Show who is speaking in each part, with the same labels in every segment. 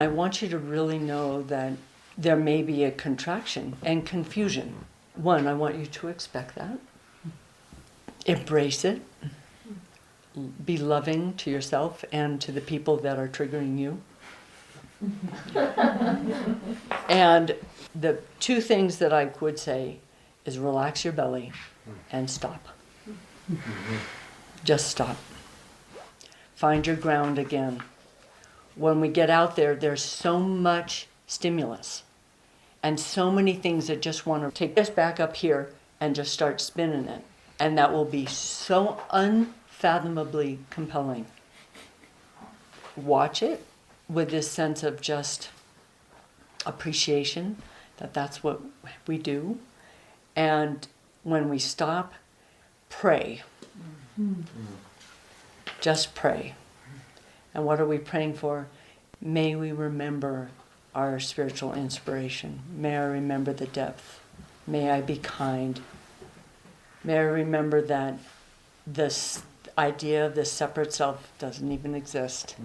Speaker 1: I want you to really know that there may be a contraction and confusion. One, I want you to expect that. Embrace it. Be loving to yourself and to the people that are triggering you. And the two things that I would say is relax your belly and stop. Just stop. Find your ground again. When we get out there, there's so much stimulus and so many things that just want to take us back up here and just start spinning it. And that will be so unfathomably compelling. Watch it with this sense of just appreciation that that's what we do. And when we stop, pray. Just pray. And what are we praying for? May we remember our spiritual inspiration. May I remember the depth. May I be kind. May I remember that this idea of the separate self doesn't even exist.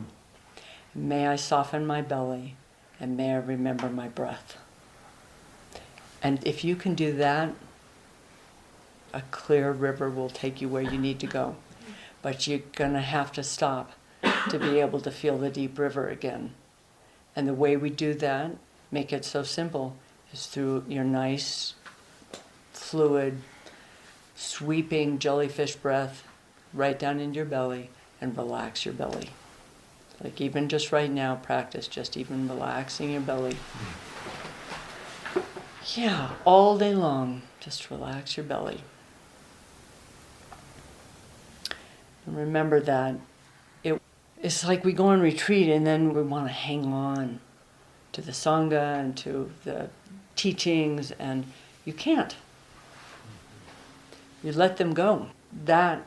Speaker 1: May I soften my belly, and may I remember my breath. And if you can do that, a clear river will take you where you need to go. But you're going to have to stop to be able to feel the deep river again. And the way we do that, make it so simple, is through your nice, fluid, sweeping jellyfish breath right down into your belly and relax your belly. Like even just right now, practice just even relaxing your belly. Yeah, all day long, just relax your belly. And remember that it's like we go on retreat and then we want to hang on to the Sangha and to the teachings, and you can't. You let them go. That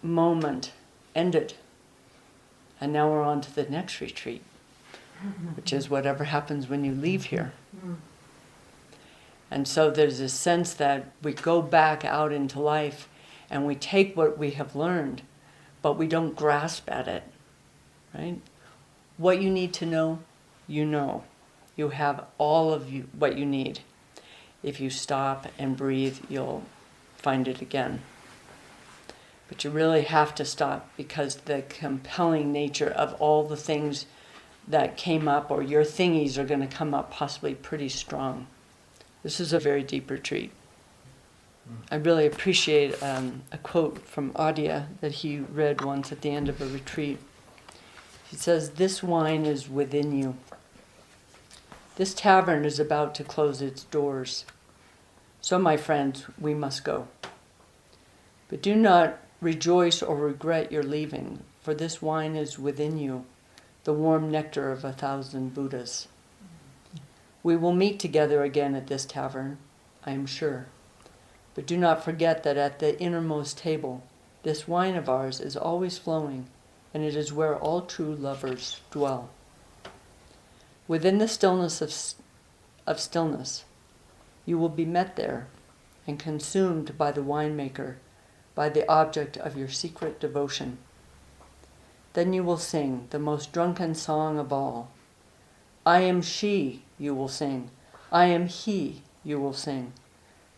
Speaker 1: moment ended. And now we're on to the next retreat, which is whatever happens when you leave here. And so there's a sense that we go back out into life and we take what we have learned, but we don't grasp at it, right? What you need to know, you know. You have all of what you need. If you stop and breathe, you'll find it again. But you really have to stop, because the compelling nature of all the things that came up, or your thingies, are going to come up possibly pretty strong. This is a very deep retreat. I really appreciate a quote from Adya that he read once at the end of a retreat. He says, "This wine is within you. This tavern is about to close its doors. So, my friends, we must go. But do not rejoice or regret your leaving, for this wine is within you, the warm nectar of 1,000 Buddhas. We will meet together again at this tavern, I am sure. But do not forget that at the innermost table, this wine of ours is always flowing, and it is where all true lovers dwell. Within the stillness of stillness, you will be met there and consumed by the winemaker, by the object of your secret devotion. Then you will sing the most drunken song of all. I am she, you will sing. I am he, you will sing.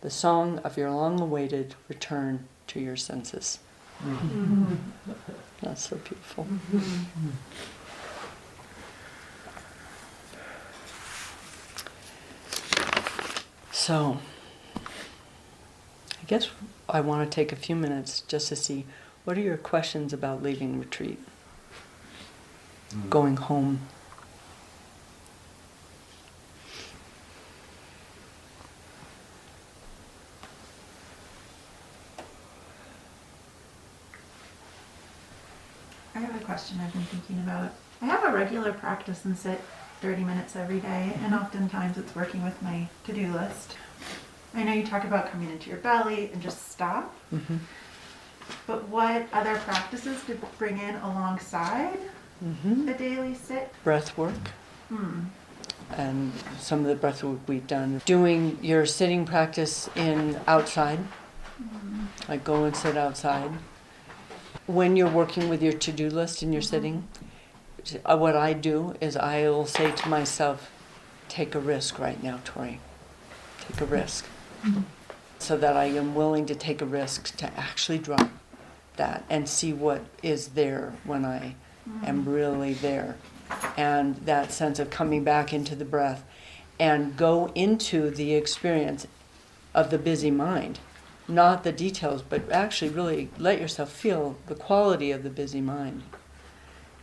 Speaker 1: The song of your long-awaited return to your senses." That's so beautiful. So, I guess I want to take a few minutes just to see, what are your questions about leaving retreat? Going home?
Speaker 2: I have a question I've been thinking about. I have a regular practice and sit 30 minutes every day, and oftentimes it's working with my to-do list. I know you talk about coming into your belly and just stop, but what other practices to bring in alongside a daily sit?
Speaker 1: Breath work. And some of the breath work we've done. Doing your sitting practice in outside, like go and sit outside. When you're working with your to-do list and you're sitting, what I do is I will say to myself, take a risk right now, Tori. Take a risk. So that I am willing to take a risk to actually drop that and see what is there when I am really there. And that sense of coming back into the breath and go into the experience of the busy mind. Not the details, but actually really let yourself feel the quality of the busy mind.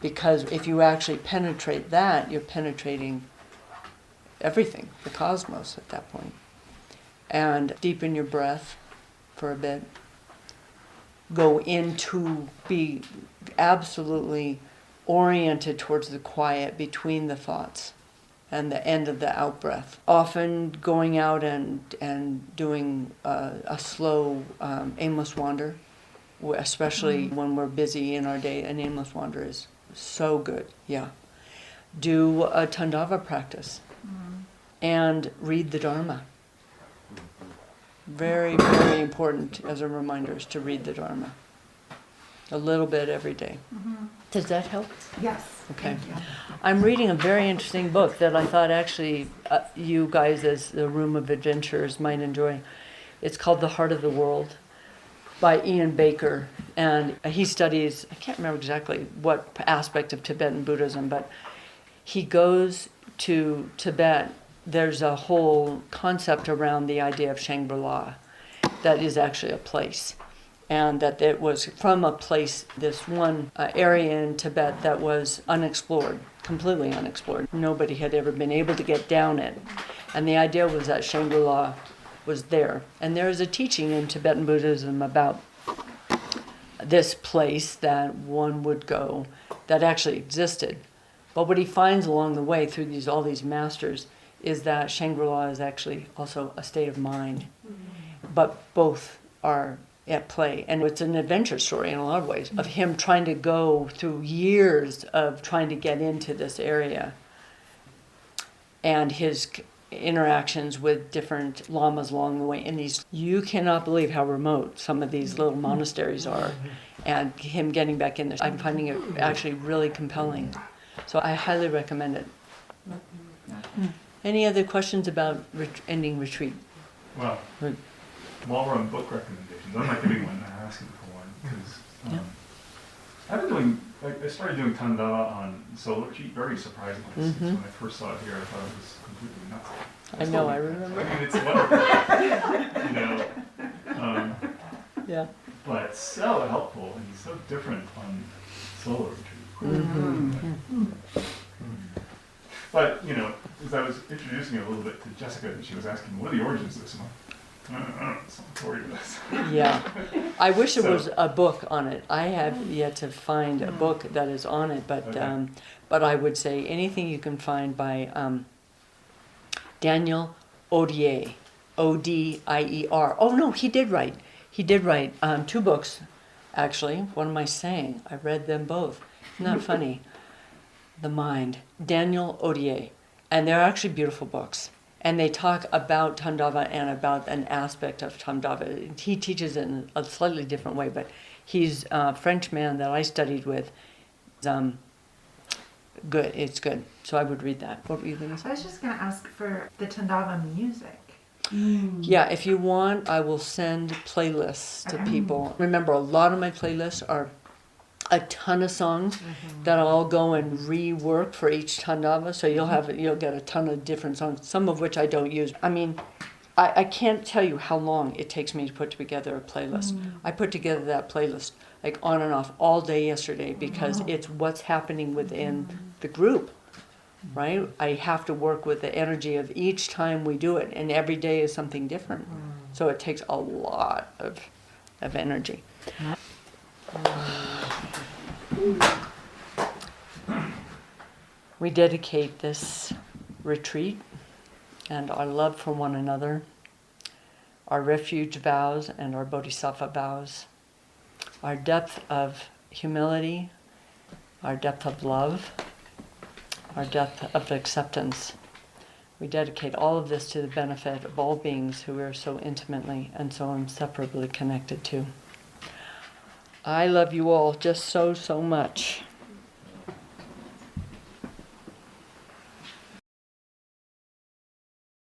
Speaker 1: Because if you actually penetrate that, you're penetrating everything, the cosmos at that point. And deepen your breath for a bit. Go into be absolutely oriented towards the quiet between the thoughts and the end of the out-breath. Often going out and doing a slow, aimless wander, especially when we're busy in our day, an aimless wander is so good, yeah. Do a Tandava practice and read the Dharma. Very, very important as a reminder is to read the Dharma. A little bit every day. Does that help?
Speaker 2: Yes.
Speaker 1: Okay.
Speaker 2: Thank you.
Speaker 1: I'm reading a very interesting book that I thought actually you guys as the Room of Adventurers might enjoy. It's called The Heart of the World by Ian Baker. And he studies, I can't remember exactly what aspect of Tibetan Buddhism, but he goes to Tibet. There's a whole concept around the idea of Shangri-La that is actually a place. And that it was from a place, this one area in Tibet that was unexplored, completely unexplored. Nobody had ever been able to get down it. And the idea was that Shangri-La was there. And there is a teaching in Tibetan Buddhism about this place that one would go that actually existed. But what he finds along the way through all these masters is that Shangri-La is actually also a state of mind. But both are at play. And it's an adventure story in a lot of ways of him trying to go through years of trying to get into this area and his interactions with different lamas along the way. And you cannot believe how remote some of these little monasteries are and him getting back in there. I'm finding it actually really compelling. So I highly recommend it. Any other questions about ending retreat?
Speaker 3: Well, while we're on book recommendations, I'm not giving one, I'm asking for one, because I've been doing, I started doing Tandava on solo retreat, very surprisingly. Since when I first saw it here, I thought it was completely nuts.
Speaker 1: I know, I remember.
Speaker 3: I mean, it's wonderful,
Speaker 1: Yeah.
Speaker 3: but so helpful and so different on solo retreat. But, as I was introducing a little bit to Jessica, and she was asking, what are the origins of this? And I don't know, it's not story to this.
Speaker 1: Yeah. I wish there was a book on it. I have yet to find a book that is on it, but
Speaker 3: Okay.
Speaker 1: But I would say anything you can find by Daniel Odier, Odier. Oh no, he did write 2 books, actually. What am I saying? I read them both. Isn't that funny? The Mind, Daniel Odier. And they're actually beautiful books. And they talk about Tandava and about an aspect of Tandava. He teaches it in a slightly different way, but he's a French man that I studied with. Good, it's good. So I would read that. What were you going to say?
Speaker 2: I was just going to ask for the Tandava music.
Speaker 1: Yeah, if you want, I will send playlists to people. Remember, a lot of my playlists are a ton of songs that I'll go and rework for each Tandava. So you'll get a ton of different songs, some of which I don't use. I mean, I can't tell you how long it takes me to put together a playlist. I put together that playlist like on and off all day yesterday because it's what's happening within the group, right? I have to work with the energy of each time we do it, and every day is something different. So it takes a lot of energy. We dedicate this retreat and our love for one another, our refuge vows and our Bodhisattva vows, our depth of humility, our depth of love, our depth of acceptance. We dedicate all of this to the benefit of all beings who we are so intimately and so inseparably connected to. I love you all just so much.